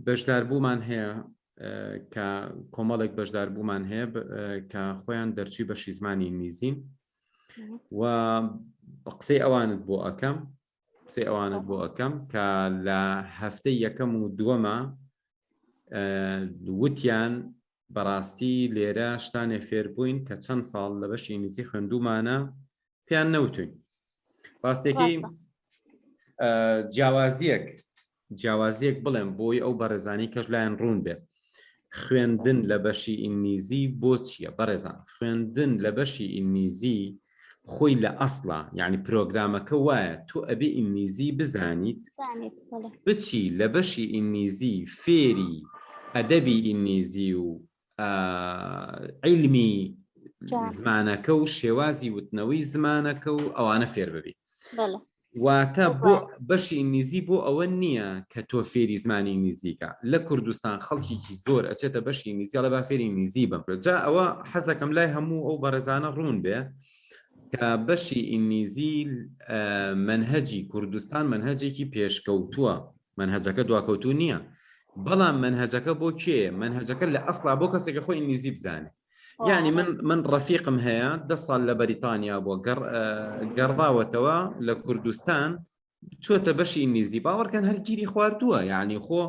بەشداربوومان هەیە کە کۆمەڵێک بەشداربوومان هەیە کە خۆیان دەرچووی بەشی زمانی ئینگلیزین و قسەی ئەوانت بۆ ئەەکەم کە لە هەفتەی یەکەم و دووەمە وتیان بەڕاستی لێرە شتانێ فێر بووین کە چەند ساڵ لە بەشی ئینگلیزی خوێندوومانە پێیان نەوتوین. ڕاستێکی جیاوازیەک بڵێم بۆی ئەو بەڕێزانی کەش لایەن ڕوون بێت. خوێندن لە بەشی ئینگلیزی بۆ چییە بەڕێزان؟ خوێندن لە بەشی ئینگلیزی خۆی لە ئەسڵە، یعنی پرۆگرامەکە وایە تۆ ئەبێ ئینگلیزی بزانیت بچی لە بەشی ئینگلیزی فێری ئەدەبی ئینگلیزی و عیلمی زمانەکە و شێوازی وتنەوەی زمانەکە و ئەوانە فێر ببی. واتە بۆ بەشی ئینگلیزی بۆ ئەوە نییە کە تۆ فێری زمانی ئینگلیزیکە. لە کوردستان خەڵکیی زۆر ئەچێتە بەشی ئینگلیزی لە با فێری ئینگلیزی بم. جا ئەوە حەزەکەم لای هەموو ئەو بەڕێزانە ڕوون بێ کە بەشی ئینگلیزی منهەجی کوردستان منهەجێکی پێشکەوتووە، منهەجەکە دواکەوتوو نییە، بەڵام منهەجەکە بۆ کێ؟ منهەجەکە لە ئەسڵا بۆ کەسێکە خۆی ئینگلیزی بزانێ. یعنی من ڕەفیقم هەیە 10 ساڵ لە بەریتانیا بۆ گەڕاوەتەوە لە کوردستان چۆتە بەشی ئینگلیزی، باوەڕکەن هەر گیری خواردووە. یعنی خۆ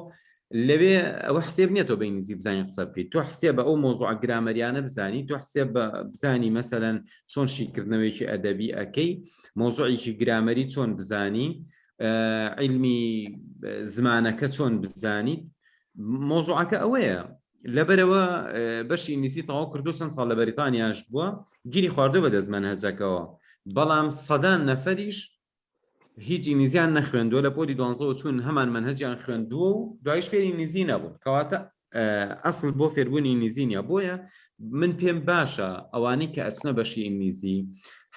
لەوێ ئەوە حسێب نییە تۆ بە ئینگلیزی بزانین قسە بکەیت، تۆ حسێب بە ئەو مۆزوع گرامەریانە بزانی، تۆ حسێب بزانی مەسەلەن چۆن شیکردنەوەیکی ئەدەبی ئەەکەی، مۆزوعێکی گرامەری چۆن بزانی، عیلمی زمانەکە چۆن بزانیت. مۆزوعەکە ئەوەیە. لەبەرەوە بەشی ئینگلیزی تەواو کردو چەند ساڵ لە بەریتانیاش بووە، گیری خواردووە بەدەست منهەجەکەەوە، بەڵام سەدان نەفەریش هیچ ئینگلیزیان نەخوێندووە لە پۆلی 12 چوون هەمان منهەجیان خوێندووە و دوایش فێری ئینگلیزی نەبوون. کەواتە ئەسڵ بۆ فێربوونی ئینگلیزی نیە. بۆیە من پێم باشە ئەوانەی کە ئەچنە بەشی ئینگلیزی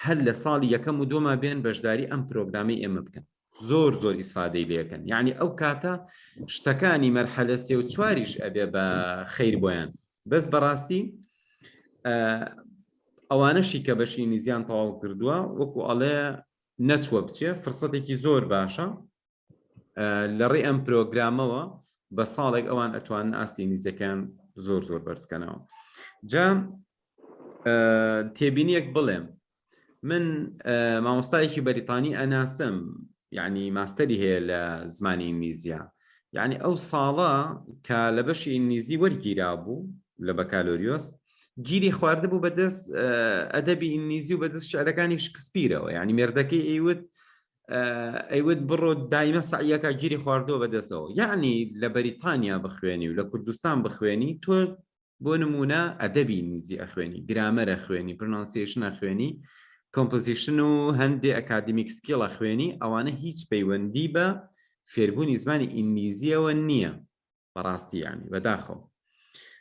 هەر لە ساڵی یەکەم و دووەمە بێن بەشداری ئەم پرۆگرامی ئێمە بکەن، زۆر ئیسفادەی لێکەن. یعنی ئەو کاتە شتەکانی مەرحەلە 3 و 4یش ئەبێ بە خەیر بۆیان. بەس بەڕاستی ئەوانەشی کە بەشی ئینگلیزیان تەواو کردووە وەکو ئەڵێ نەچوە بچێ، فرسەتێکی زۆر باشە لە ڕێ ئەم پرۆگرامەوە بە ساڵێک ئەوان ئەتوانن ئاستی ئینگلیزیەکان زۆر بەرزکەنەوە. جا تێبینیەک بڵێم، من مامۆستایەکی بەریتانی ئەناسم، یعنی ماستەری هەیە لە زمانی ئینگلیزیە. یعنی ئەو ساڵە کە لە بەشی ئینگلیزی وەرگیرا بوو لە بەکالۆریۆس، گیری خواردە بوو بەدەست ئەدەبی ئینگلیزی و بەدەست شعرەکانی شکسپیرەوە. یعنی مێردەکەی ئەیوت بڕۆ دایمە سعیەکە گیری خواردەوە بەدەستەوە. یعنی لە بەریتانیا بخوێنی و لە کوردستان بخوێنی، تۆ بۆ نمونە ئەدەبی ئینگلیزی ئەخوێنی، گرامەر ئەخوێنی، پرۆنانسیشن ئەخوێنی، کۆمپۆزیشن و هەندێک ئەکادمیک سکیڵ ئەخوێنی، ئەوانە هیچ پەیوەندی بە فێربوونی زمانی ئینگلیزیەوە نییە بەڕاستی، یعنی بەداخەوە.